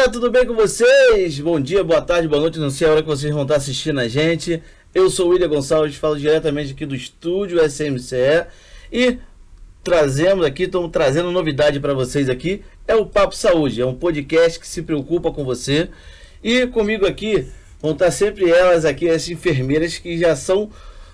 Olá, tudo bem com vocês? Bom dia, boa tarde, boa noite, não sei a hora que vocês vão estar assistindo a gente. Eu sou o William Gonçalves, falo diretamente aqui do estúdio SMCE e estamos trazendo novidade para vocês aqui. É o Papo Saúde, é um podcast que se preocupa com você. E comigo aqui vão estar sempre elas aqui, as enfermeiras que já são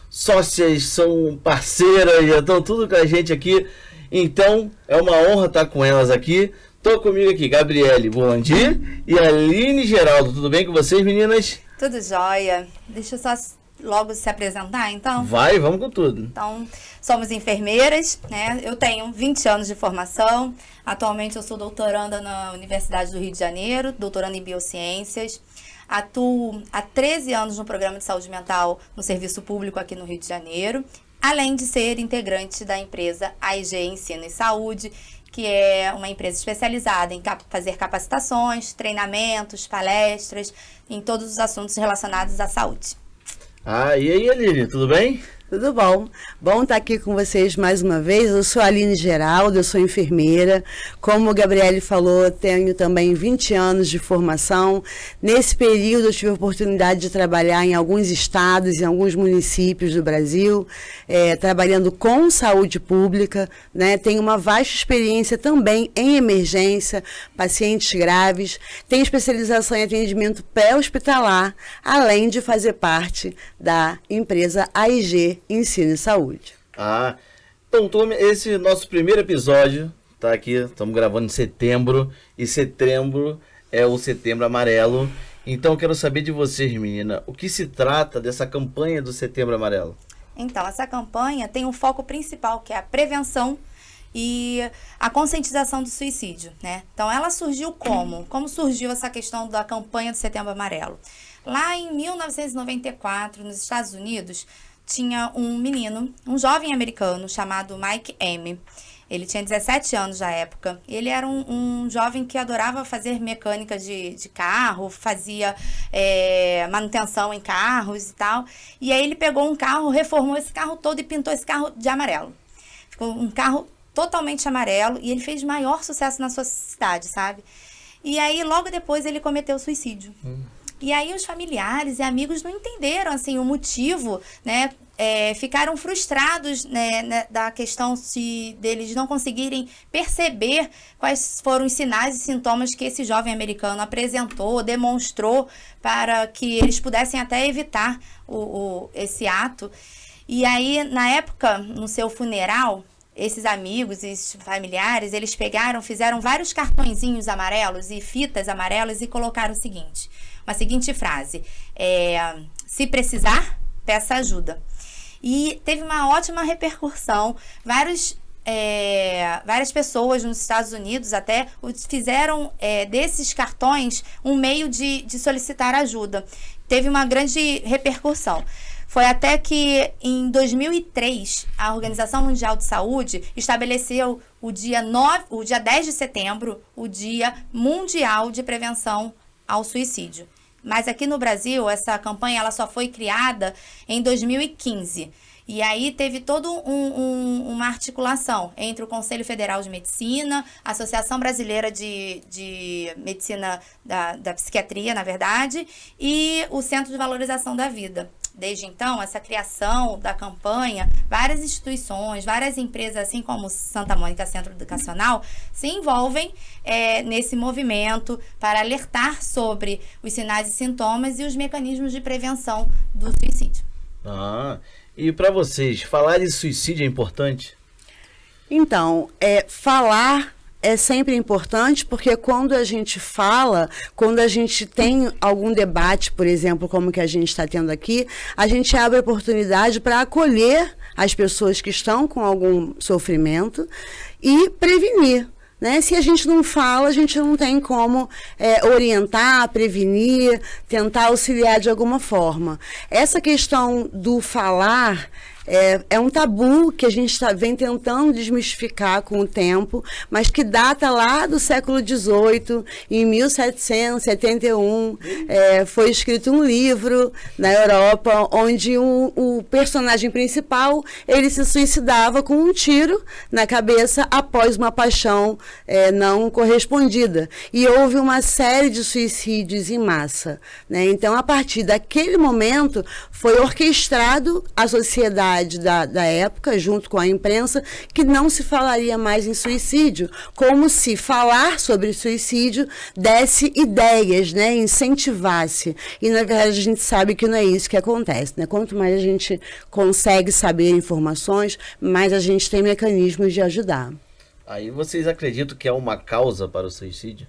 sócias, são parceiras, já estão tudo com a gente aqui. Então, é uma honra estar com elas aqui. Estou comigo aqui, Gabriele Bolandi e Aline Geraldo. Tudo bem com vocês, meninas? Tudo jóia. Deixa eu só logo se apresentar, então. Vai, vamos com tudo. Então, somos enfermeiras, né? Eu tenho 20 anos de formação. Atualmente eu sou doutoranda na Universidade do Rio de Janeiro, doutoranda em Biociências. Atuo há 13 anos no programa de saúde mental no serviço público aqui no Rio de Janeiro, além de ser integrante da empresa AIG Ensino e Saúde, que é uma empresa especializada em fazer capacitações, treinamentos, palestras, em todos os assuntos relacionados à saúde. Ah, e aí, Aline, tudo bem? Tudo bom? Bom estar aqui com vocês mais uma vez. Eu sou a Aline Geraldo, eu sou enfermeira. Como o Gabriele falou, tenho também 20 anos de formação. Nesse período eu tive a oportunidade de trabalhar em alguns estados, em alguns municípios do Brasil, trabalhando com saúde pública, né? Tenho uma vasta experiência também em emergência, pacientes graves. Tenho especialização em atendimento pré-hospitalar, além de fazer parte da empresa AIG Ensino e Saúde. Ah, então, esse nosso primeiro episódio tá aqui, estamos gravando em setembro, e setembro é o Setembro Amarelo. Então, eu quero saber de vocês, menina, o que se trata dessa campanha do Setembro Amarelo? Então, essa campanha tem um foco principal, que é a prevenção e a conscientização do suicídio, né? Então, ela surgiu como? Como surgiu essa questão da campanha do Setembro Amarelo? Lá em 1994, nos Estados Unidos, tinha um menino, um jovem americano chamado Mike M. Ele tinha 17 anos na época. Ele era um jovem que adorava fazer mecânica de carro, fazia manutenção em carros e tal. E aí ele pegou um carro, reformou esse carro todo e pintou esse carro de amarelo. Ficou um carro totalmente amarelo e ele fez maior sucesso na sua cidade, sabe? E aí logo depois ele cometeu suicídio. E aí os familiares e amigos não entenderam, assim, o motivo, né? Ficaram frustrados, né, da questão deles não conseguirem perceber quais foram os sinais e sintomas que esse jovem americano apresentou, demonstrou, para que eles pudessem até evitar esse ato. E aí, na época, no seu funeral, esses amigos e esses familiares, eles fizeram vários cartõezinhos amarelos e fitas amarelas e colocaram o seguinte, uma seguinte frase: se precisar, peça ajuda. E teve uma ótima repercussão. Várias pessoas nos Estados Unidos até fizeram desses cartões um meio de solicitar ajuda. Teve uma grande repercussão. Foi até que, em 2003, a Organização Mundial de Saúde estabeleceu o dia 10 de setembro, o Dia Mundial de Prevenção ao Suicídio. Mas aqui no Brasil, essa campanha ela só foi criada em 2015. E aí teve toda uma articulação entre o Conselho Federal de Medicina, a Associação Brasileira de Medicina da Psiquiatria, na verdade, e o Centro de Valorização da Vida. Desde então, essa criação da campanha, várias instituições, várias empresas, assim como Santa Mônica Centro Educacional, se envolvem nesse movimento para alertar sobre os sinais e sintomas e os mecanismos de prevenção do suicídio. Ah, e para vocês, falar de suicídio é importante? Então, falar é sempre importante, porque quando a gente fala, quando a gente tem algum debate, por exemplo, como que a gente está tendo aqui, a gente abre a oportunidade para acolher as pessoas que estão com algum sofrimento e prevenir. Né? Se a gente não fala, a gente não tem como orientar, prevenir, tentar auxiliar de alguma forma. Essa questão do falar é um tabu que a gente vem tentando desmistificar com o tempo, mas que data lá do século XVIII, em 1771, foi escrito um livro na Europa, onde o personagem principal, ele se suicidava com um tiro na cabeça após uma paixão não correspondida. E houve uma série de suicídios em massa, né? Então, a partir daquele momento, foi orquestrado a sociedade da época, junto com a imprensa, que não se falaria mais em suicídio, como se falar sobre suicídio desse ideias, né? Incentivasse. E, na verdade, a gente sabe que não é isso que acontece, né? Quanto mais a gente consegue saber informações, mais a gente tem mecanismos de ajudar. Aí vocês acreditam que é uma causa para o suicídio?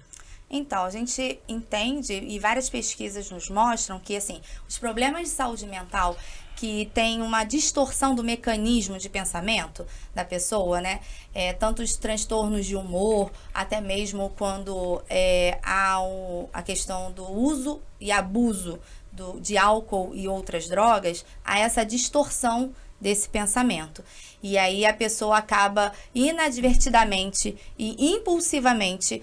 Então, a gente entende, e várias pesquisas nos mostram que, assim, os problemas de saúde mental que tem uma distorção do mecanismo de pensamento da pessoa, né? Tanto os transtornos de humor, até mesmo quando há a questão do uso e abuso de álcool e outras drogas, há essa distorção desse pensamento. E aí a pessoa acaba inadvertidamente e impulsivamente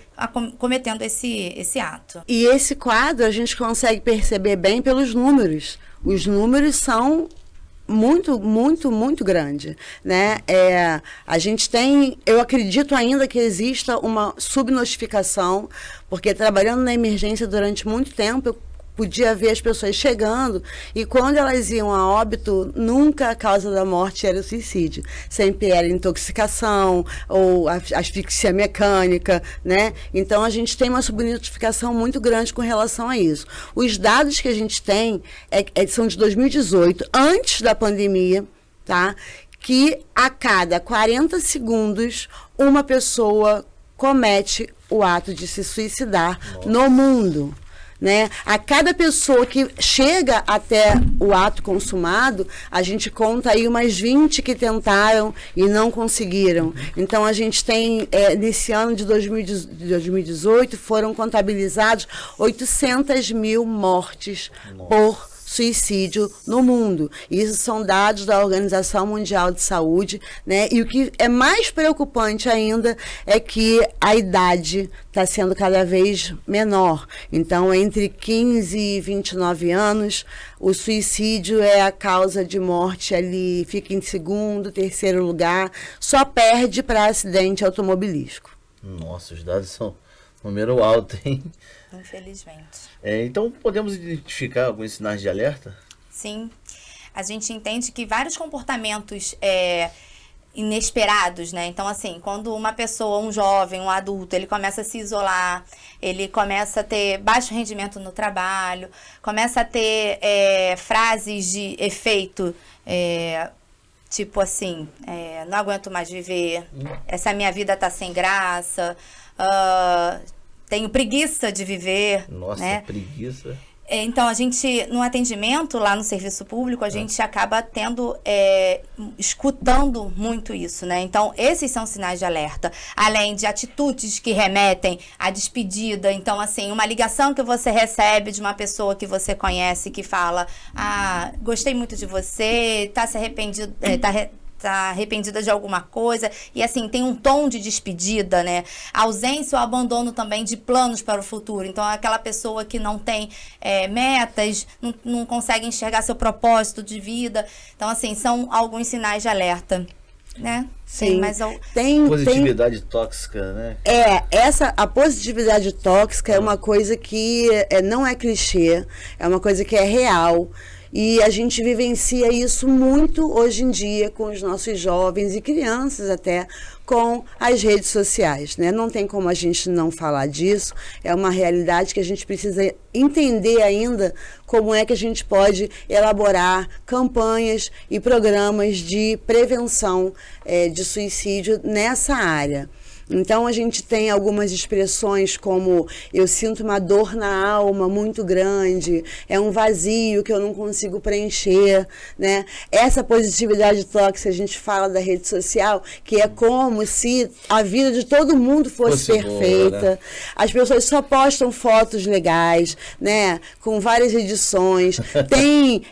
cometendo esse ato. E esse quadro a gente consegue perceber bem pelos números. Os números são muito, muito, muito grandes, né? A gente tem, eu acredito ainda que exista uma subnotificação, porque trabalhando na emergência durante muito tempo, eu podia ver as pessoas chegando e quando elas iam a óbito, nunca a causa da morte era o suicídio. Sempre era intoxicação ou asfixia mecânica, né? Então, a gente tem uma subnotificação muito grande com relação a isso. Os dados que a gente tem são de 2018, antes da pandemia, tá? Que a cada 40 segundos, uma pessoa comete o ato de se suicidar no mundo. Né? A cada pessoa que chega até o ato consumado, a gente conta aí umas 20 que tentaram e não conseguiram. Então, a gente tem, nesse ano de 2018, foram contabilizados 800 mil mortes por suicídio no mundo. Isso são dados da Organização Mundial de Saúde, né? E o que é mais preocupante ainda é que a idade está sendo cada vez menor. Então, entre 15 e 29 anos, o suicídio é a causa de morte ali, fica em segundo, terceiro lugar, só perde para acidente automobilístico. Nossa, os dados são número alto, hein? Infelizmente. Então, podemos identificar alguns sinais de alerta? Sim. A gente entende que vários comportamentos inesperados, né? Então, assim, quando uma pessoa, um jovem, um adulto, ele começa a se isolar, ele começa a ter baixo rendimento no trabalho, começa a ter frases de efeito, tipo assim, não aguento mais viver, essa minha vida tá sem graça, tenho preguiça de viver. Nossa, né? Preguiça. Então, a gente, no atendimento, lá no serviço público, a gente acaba escutando muito isso, né? Então, esses são sinais de alerta. Além de atitudes que remetem à despedida. Então, assim, uma ligação que você recebe de uma pessoa que você conhece, que fala, gostei muito de você, tá se arrependido, tá arrependida de alguma coisa, e assim, tem um tom de despedida, né? A ausência ou abandono também de planos para o futuro. Então, aquela pessoa que não tem metas, não consegue enxergar seu propósito de vida. Então, assim, são alguns sinais de alerta, né? Sim, Tem positividade tóxica, né? A positividade tóxica é uma coisa que não é clichê, é uma coisa que é real. E a gente vivencia isso muito hoje em dia com os nossos jovens e crianças até, com as redes sociais, né? Não tem como a gente não falar disso, é uma realidade que a gente precisa entender ainda como é que a gente pode elaborar campanhas e programas de prevenção de suicídio nessa área. Então, a gente tem algumas expressões como eu sinto uma dor na alma muito grande, é um vazio que eu não consigo preencher, né? Essa positividade tóxica, a gente fala da rede social, que é como se a vida de todo mundo fosse perfeita. Boa, né? As pessoas só postam fotos legais, né? Com várias edições. Tem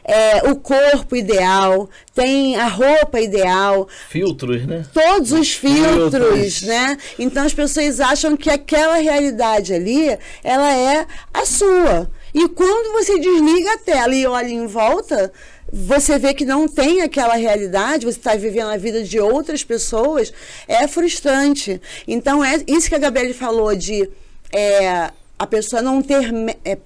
o corpo ideal, tem a roupa ideal. Filtros, né? Todos os filtros, né? Então as pessoas acham que aquela realidade ali, ela é a sua. E quando você desliga a tela e olha em volta, você vê que não tem aquela realidade, você está vivendo a vida de outras pessoas, é frustrante. Então, é isso que a Gabriele falou de a pessoa não ter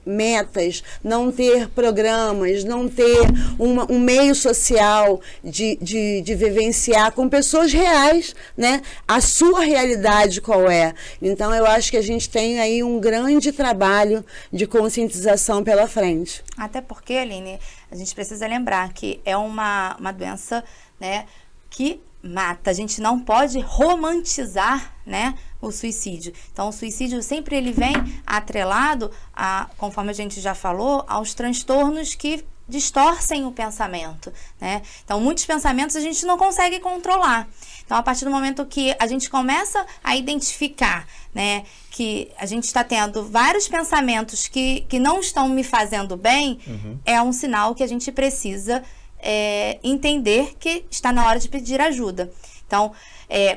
metas, não ter programas, não ter um meio social de vivenciar com pessoas reais, né? A sua realidade qual é. Então, eu acho que a gente tem aí um grande trabalho de conscientização pela frente. Até porque, Aline, a gente precisa lembrar que é uma doença, né, que mata. A gente não pode romantizar, né, o suicídio. Então, o suicídio sempre ele vem atrelado, conforme a gente já falou, aos transtornos que distorcem o pensamento, né? Então, muitos pensamentos a gente não consegue controlar. Então, a partir do momento que a gente começa a identificar, né, que a gente está tendo vários pensamentos que não estão me fazendo bem, é um sinal que a gente precisa entender que está na hora de pedir ajuda. Então,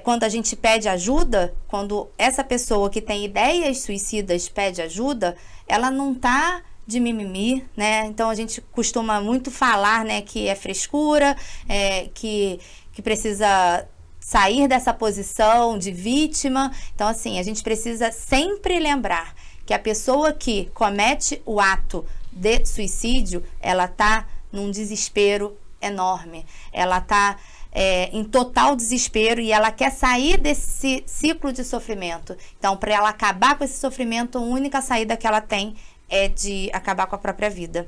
quando a gente pede ajuda, quando essa pessoa que tem ideias suicidas pede ajuda, ela não está de mimimi, né? Então, a gente costuma muito falar, né, que é frescura, que precisa sair dessa posição de vítima. Então, assim, a gente precisa sempre lembrar que a pessoa que comete o ato de suicídio, ela está num desespero enorme. Ela está em total desespero e ela quer sair desse ciclo de sofrimento. Então, para ela acabar com esse sofrimento, a única saída que ela tem é de acabar com a própria vida,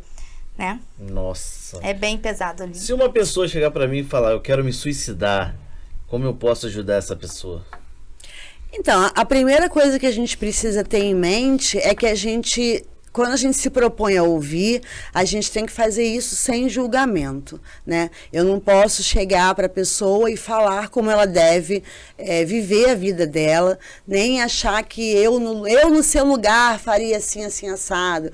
né? Nossa. É bem pesado ali. Se uma pessoa chegar para mim e falar, eu quero me suicidar, como eu posso ajudar essa pessoa? Então, a primeira coisa que a gente precisa ter em mente é que quando a gente se propõe a ouvir, a gente tem que fazer isso sem julgamento, né? Eu não posso chegar para a pessoa e falar como ela deve viver a vida dela, nem achar que eu no seu lugar faria assim, assim, assado.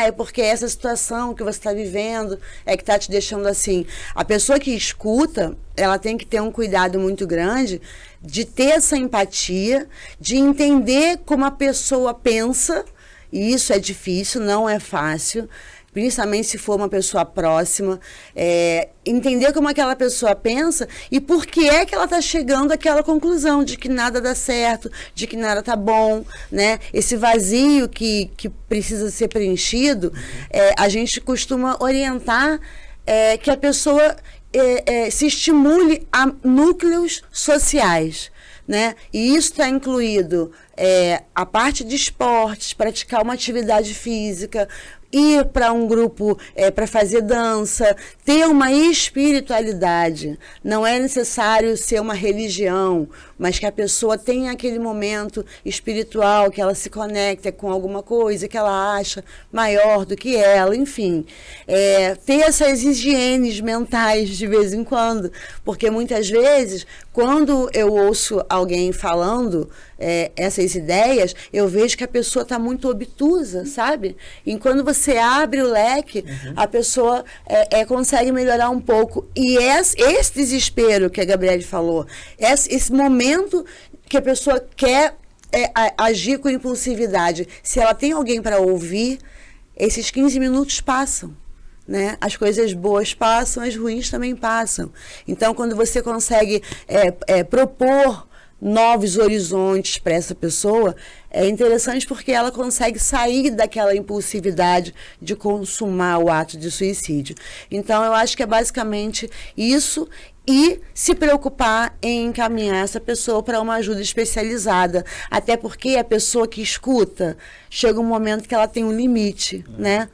É porque essa situação que você está vivendo é que está te deixando assim. A pessoa que escuta, ela tem que ter um cuidado muito grande de ter essa empatia, de entender como a pessoa pensa. E isso é difícil, não é fácil, principalmente se for uma pessoa próxima, entender como aquela pessoa pensa e por que é que ela está chegando àquela conclusão de que nada dá certo, de que nada está bom, né? Esse vazio que precisa ser preenchido, a gente costuma orientar que a pessoa se estimule a núcleos sociais, né? E isso está incluído a parte de esportes, praticar uma atividade física, ir para um grupo para fazer dança, ter uma espiritualidade. Não é necessário ser uma religião, mas que a pessoa tenha aquele momento espiritual, que ela se conecta com alguma coisa que ela acha maior do que ela, enfim. Ter essas higienes mentais de vez em quando, porque muitas vezes, quando eu ouço alguém falando essas ideias, eu vejo que a pessoa está muito obtusa, sabe? E quando você abre o leque, a pessoa consegue melhorar um pouco. E esse desespero que a Gabriele falou, esse momento que a pessoa quer agir com impulsividade, se ela tem alguém para ouvir, esses 15 minutos passam. Né? As coisas boas passam, as ruins também passam. Então, quando você consegue propor novos horizontes para essa pessoa, é interessante porque ela consegue sair daquela impulsividade de consumar o ato de suicídio. Então, eu acho que é basicamente isso, e se preocupar em encaminhar essa pessoa para uma ajuda especializada, até porque a pessoa que escuta, chega um momento que ela tem um limite, né?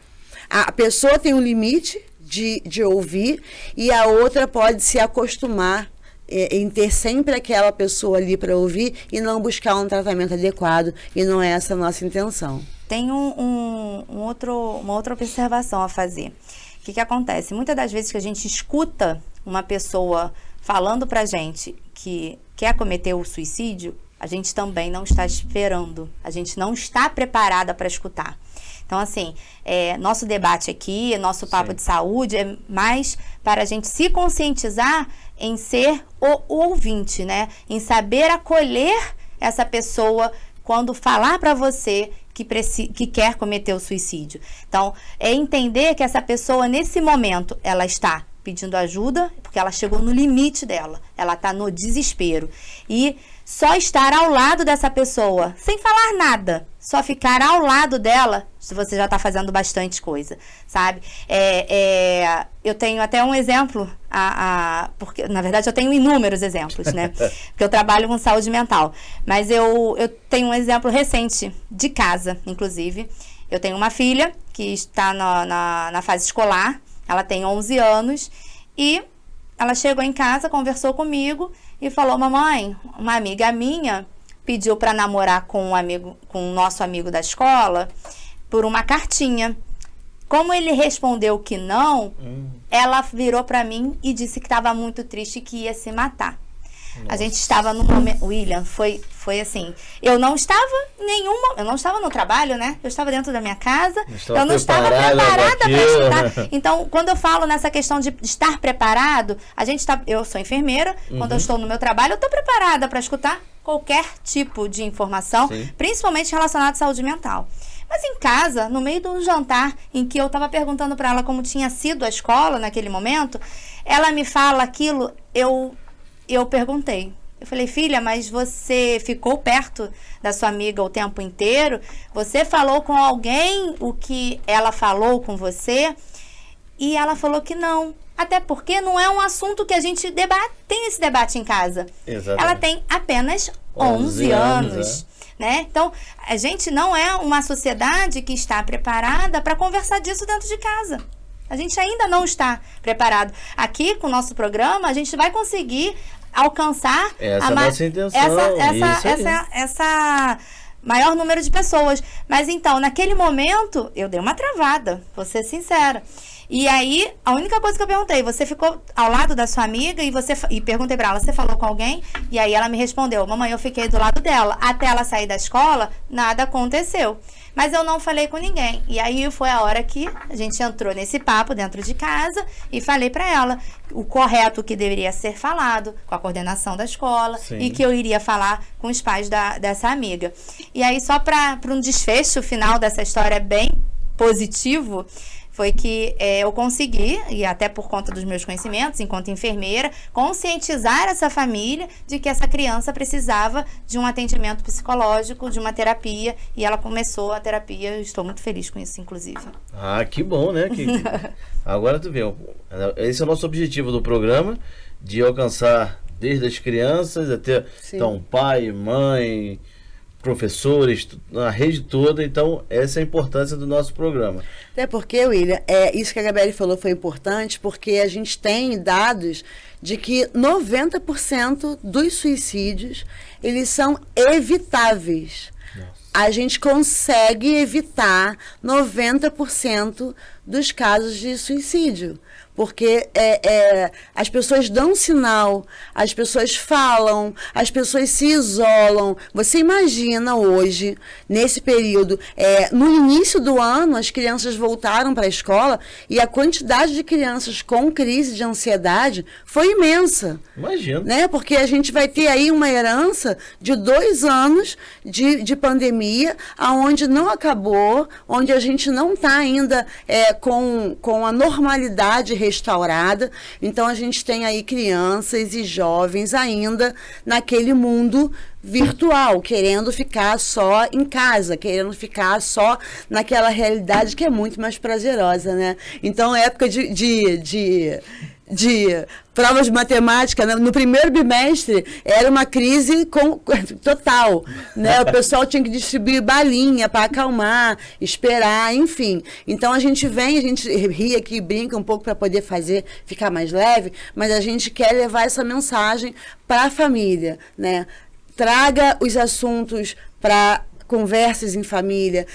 A pessoa tem um limite de ouvir e a outra pode se acostumar em ter sempre aquela pessoa ali para ouvir e não buscar um tratamento adequado, e não é essa a nossa intenção. Tem uma outra observação a fazer. O que acontece? Muitas das vezes que a gente escuta uma pessoa falando pra gente que quer cometer o suicídio, a gente também não está esperando, a gente não está preparada para escutar. Então, assim, nosso debate aqui, nosso papo de saúde é mais para a gente se conscientizar em ser o ouvinte, né? Em saber acolher essa pessoa quando falar para você que quer cometer o suicídio. Então, é entender que essa pessoa, nesse momento, ela está pedindo ajuda, porque ela chegou no limite dela, ela está no desespero. E só estar ao lado dessa pessoa, sem falar nada, só ficar ao lado dela, se você já está fazendo bastante coisa, sabe? Eu tenho até um exemplo, porque na verdade eu tenho inúmeros exemplos, né? Porque eu trabalho com saúde mental. Mas eu tenho um exemplo recente de casa, inclusive. Eu tenho uma filha que está na fase escolar, ela tem 11 anos e ela chegou em casa, conversou comigo e falou: mamãe, uma amiga minha pediu para namorar com um nosso amigo da escola por uma cartinha. Como ele respondeu que não, ela virou para mim e disse que estava muito triste e que ia se matar. Nossa. A gente estava no momento... William, foi assim... Eu não estava no trabalho, né? Eu estava dentro da minha casa. Eu não estava preparada para escutar. Então, quando eu falo nessa questão de estar preparado, eu sou enfermeira. Quando eu estou no meu trabalho, eu estou preparada para escutar qualquer tipo de informação, principalmente relacionada à saúde mental. Mas em casa, no meio de um jantar, em que eu estava perguntando para ela como tinha sido a escola naquele momento, ela me fala aquilo, eu perguntei. Eu falei: filha, mas você ficou perto da sua amiga o tempo inteiro? Você falou com alguém o que ela falou com você? E ela falou que não. Até porque não é um assunto que a gente tem esse debate em casa. Exatamente. Ela tem apenas 11 anos. Né? Então, a gente não é uma sociedade que está preparada para conversar disso dentro de casa. A gente ainda não está preparado. Aqui, com o nosso programa, a gente vai conseguir alcançar essa maior número de pessoas. Mas então, naquele momento, eu dei uma travada, vou ser sincera. E aí, a única coisa que eu perguntei: você ficou ao lado da sua amiga? E perguntei pra ela: você falou com alguém? E aí ela me respondeu: mamãe, eu fiquei do lado dela. Até ela sair da escola, nada aconteceu. Mas eu não falei com ninguém. E aí foi a hora que a gente entrou nesse papo dentro de casa e falei pra ela o correto que deveria ser falado com a coordenação da escola. Sim. E que eu iria falar com os pais dessa amiga. E aí, só para um desfecho final dessa história bem positivo, foi que eu consegui, e até por conta dos meus conhecimentos, enquanto enfermeira, conscientizar essa família de que essa criança precisava de um atendimento psicológico, de uma terapia, e ela começou a terapia. Estou muito feliz com isso, inclusive. Ah, que bom, né? Agora tu vê, esse é o nosso objetivo do programa, de alcançar desde as crianças até então, pai, mãe, professores, na rede toda. Então, essa é a importância do nosso programa. Até porque, William, isso que a Gabriele falou foi importante, porque a gente tem dados de que 90% dos suicídios, eles são evitáveis. Nossa. A gente consegue evitar 90% dos casos de suicídio. Porque as pessoas dão sinal, as pessoas falam, as pessoas se isolam. Você imagina hoje, nesse período, no início do ano, as crianças voltaram para a escola e a quantidade de crianças com crise de ansiedade foi imensa. Imagina. Né? Porque a gente vai ter aí uma herança de 2 anos de pandemia, aonde não acabou, onde a gente não está ainda com a normalidade restaurada. Então a gente tem aí crianças e jovens ainda naquele mundo virtual, querendo ficar só em casa, querendo ficar só naquela realidade que é muito mais prazerosa, né? Então, época de provas de matemática, né? No primeiro bimestre era uma crise total, né? O pessoal tinha que distribuir balinha para acalmar, esperar, enfim. Então a gente ri aqui, brinca um pouco para poder ficar mais leve, mas a gente quer levar essa mensagem para a família, né? Traga os assuntos para conversas em família,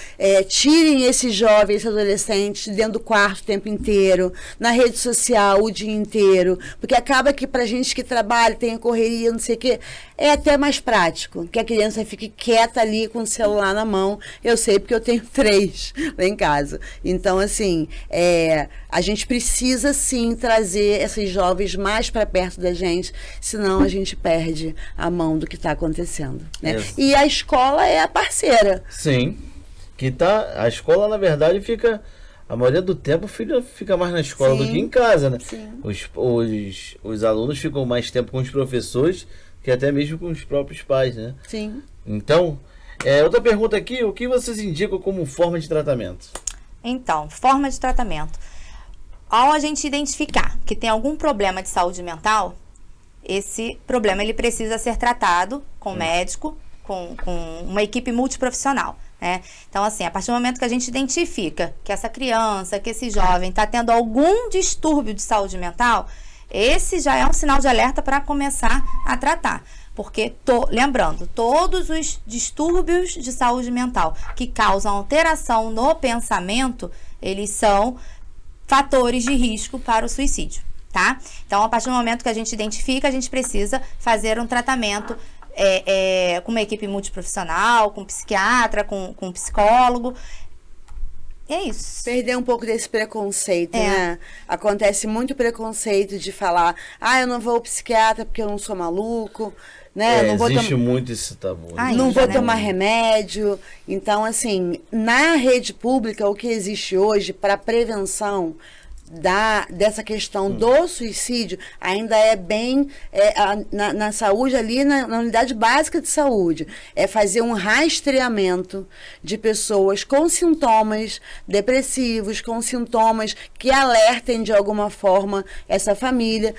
tirem esses jovens, esses adolescentes dentro do quarto o tempo inteiro, na rede social o dia inteiro, porque acaba que pra gente que trabalha, tem correria, não sei o quê, é até mais prático, que a criança fique quieta ali com o celular na mão. Eu sei porque eu tenho 3 lá em casa. Então, assim, a gente precisa sim trazer esses jovens mais para perto da gente, senão a gente perde a mão do que está acontecendo, né? E a escola é a parceira. Sim. A escola, na verdade, fica... A maioria do tempo o filho fica mais na escola do que em casa, né? Sim. Os alunos ficam mais tempo com os professores que até mesmo com os próprios pais, né? Sim. Então, outra pergunta aqui, o que vocês indicam como forma de tratamento? Então, forma de tratamento. Ao a gente identificar que tem algum problema de saúde mental, esse problema ele precisa ser tratado com médico, com uma equipe multiprofissional, né? Então, assim, a partir do momento que a gente identifica que essa criança, que esse jovem está tendo algum distúrbio de saúde mental, esse já é um sinal de alerta para começar a tratar. Porque, lembrando, todos os distúrbios de saúde mental que causam alteração no pensamento, eles são fatores de risco para o suicídio, tá? Então, a partir do momento que a gente identifica, a gente precisa fazer um tratamento com uma equipe multiprofissional, com psiquiatra, com psicólogo. E é isso. Perder um pouco desse preconceito, né? Acontece muito preconceito de falar, eu não vou ao psiquiatra porque eu não sou maluco, né? Não vou existe muito esse tabu. Não vou tomar remédio. Então, assim, na rede pública, o que existe hoje para prevenção dessa questão do suicídio ainda é bem na saúde ali, na unidade básica de saúde, é fazer um rastreamento de pessoas com sintomas depressivos, com sintomas que alertem de alguma forma essa família,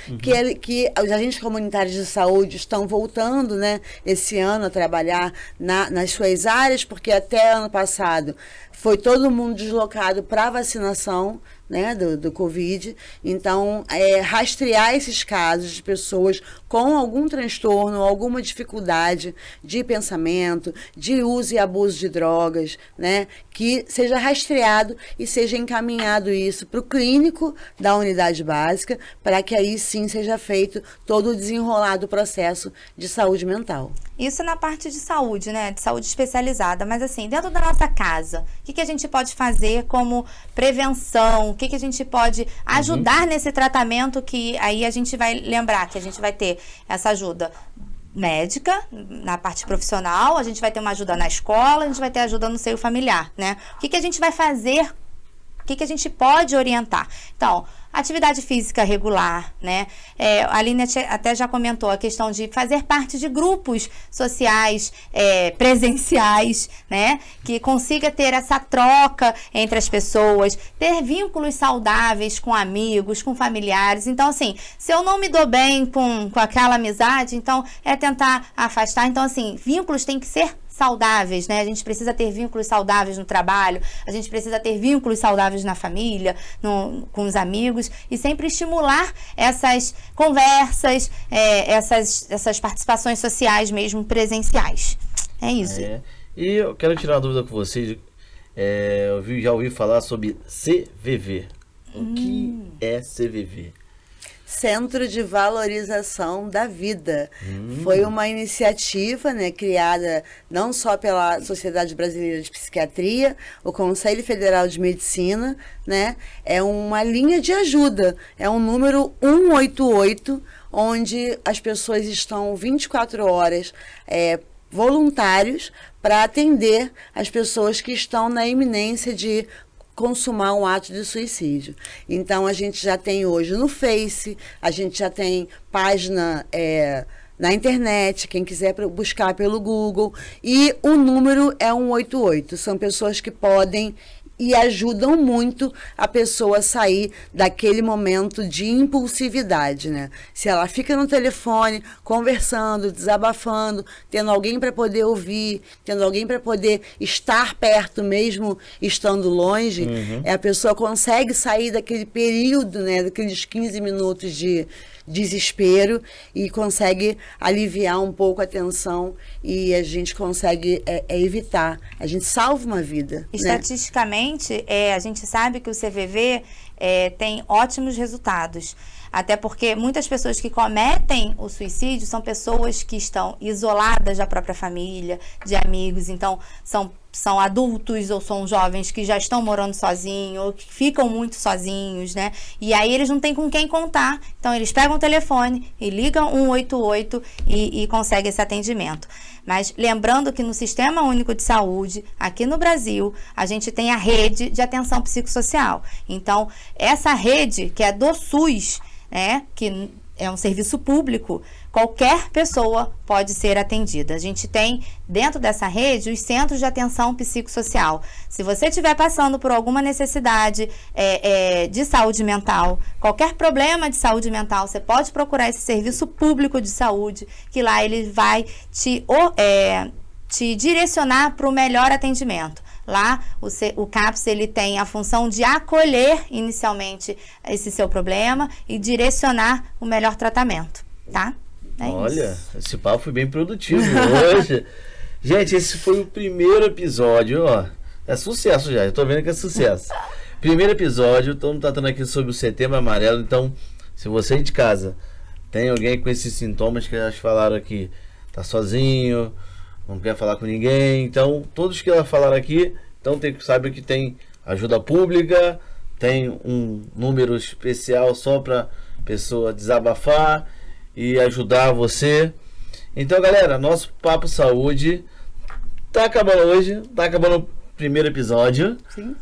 que os agentes comunitários de saúde estão voltando, né, esse ano a trabalhar nas suas áreas, porque até ano passado foi todo mundo deslocado para vacinação, né, do Covid. Então, rastrear esses casos de pessoas com algum transtorno, alguma dificuldade de pensamento, de uso e abuso de drogas, né, que seja rastreado e seja encaminhado isso para o clínico da unidade básica, para que aí sim seja feito todo o desenrolar do processo de saúde mental. Isso na parte de saúde, né? De saúde especializada. Mas assim, dentro da nossa casa, o que a gente pode fazer como prevenção? O que a gente pode ajudar nesse tratamento, que aí a gente vai lembrar que a gente vai ter essa ajuda médica, na parte profissional, a gente vai ter uma ajuda na escola, a gente vai ter ajuda no seio familiar, né? O que a gente vai fazer? O que a gente pode orientar? Então, atividade física regular, né? A Aline até já comentou a questão de fazer parte de grupos sociais presenciais, né? Que consiga ter essa troca entre as pessoas, ter vínculos saudáveis com amigos, com familiares. Então, assim, se eu não me dou bem com aquela amizade, então tentar afastar. Então, assim, vínculos têm que ser saudáveis, né? A gente precisa ter vínculos saudáveis no trabalho, a gente precisa ter vínculos saudáveis na família, com os amigos, e sempre estimular essas conversas, essas participações sociais mesmo presenciais. É isso. E eu quero tirar uma dúvida com vocês. Já ouvi falar sobre CVV. O que é CVV? Centro de Valorização da Vida. Foi uma iniciativa, né, criada não só pela Sociedade Brasileira de Psiquiatria, o Conselho Federal de Medicina, né, é uma linha de ajuda, é um número 188, onde as pessoas estão 24 horas voluntários para atender as pessoas que estão na iminência de consumar um ato de suicídio. Então, a gente já tem hoje no Face, a gente já tem página na internet, quem quiser buscar pelo Google, e o número é 188. São pessoas que podem e ajudam muito a pessoa a sair daquele momento de impulsividade, né? Se ela fica no telefone, conversando, desabafando, tendo alguém para poder ouvir, tendo alguém para poder estar perto mesmo estando longe, a pessoa consegue sair daquele período, né, daqueles 15 minutos de desespero e consegue aliviar um pouco a tensão e a gente consegue evitar, a gente salva uma vida. Estatisticamente, a gente sabe que o CVV tem ótimos resultados. Até porque muitas pessoas que cometem o suicídio são pessoas que estão isoladas da própria família, de amigos. Então, são adultos ou são jovens que já estão morando sozinhos ou que ficam muito sozinhos, né? E aí eles não têm com quem contar. Então, eles pegam o telefone e ligam 188 e conseguem esse atendimento. Mas lembrando que no Sistema Único de Saúde, aqui no Brasil, a gente tem a rede de atenção psicossocial. Então, essa rede, que é do SUS, né, que é um serviço público, qualquer pessoa pode ser atendida. A gente tem dentro dessa rede os centros de atenção psicossocial. Se você estiver passando por alguma necessidade de saúde mental, qualquer problema de saúde mental, você pode procurar esse serviço público de saúde, que lá ele vai te direcionar para o melhor atendimento. Lá, o CAPS ele tem a função de acolher inicialmente esse seu problema e direcionar o melhor tratamento, tá? Olha, esse papo foi bem produtivo hoje. Gente, esse foi o primeiro episódio, ó. É sucesso já, eu tô vendo que é sucesso. Primeiro episódio, estamos tratando aqui sobre o Setembro Amarelo. Então, se você de casa tem alguém com esses sintomas que elas falaram aqui, tá sozinho, não quer falar com ninguém, então todos que elas falaram aqui, então sabe que tem ajuda pública, tem um número especial só para pessoa desabafar e ajudar você. Então, galera, nosso Papo Saúde tá acabando hoje, tá acabando o primeiro episódio. Sim.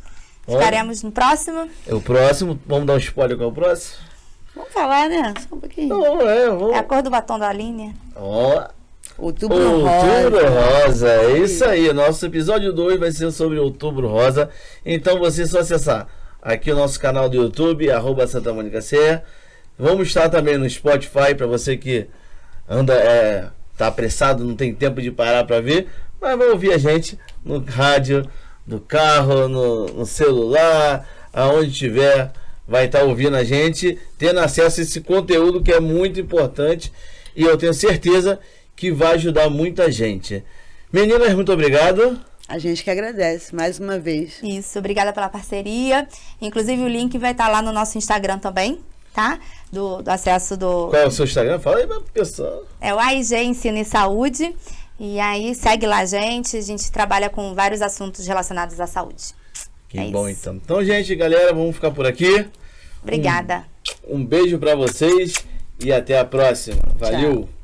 Estaremos no próximo. O próximo, vamos dar um spoiler qual é o próximo? Vamos falar, né? Só um pouquinho. Não, É a cor do batom da Aline. Ó. Outubro Rosa, é isso aí. Nosso episódio 2 vai ser sobre Outubro Rosa. Então você só acessar aqui o nosso canal do YouTube, @SantaMonicaCE. Vamos estar também no Spotify para você que anda, tá apressado, não tem tempo de parar para ver, mas vai ouvir a gente no rádio, no carro, no celular, aonde tiver, vai estar ouvindo a gente, tendo acesso a esse conteúdo que é muito importante e eu tenho certeza que vai ajudar muita gente. Meninas, muito obrigado. A gente que agradece, mais uma vez. Isso, obrigada pela parceria. Inclusive o link vai estar lá no nosso Instagram também, tá? Do acesso do... Qual é o seu Instagram? Fala aí, pessoal. É o AIG Ensino e Saúde. E aí segue lá a gente trabalha com vários assuntos relacionados à saúde. Que bom, então. Então, gente, galera, vamos ficar por aqui. Obrigada. Um beijo pra vocês e até a próxima. Valeu. Tchau.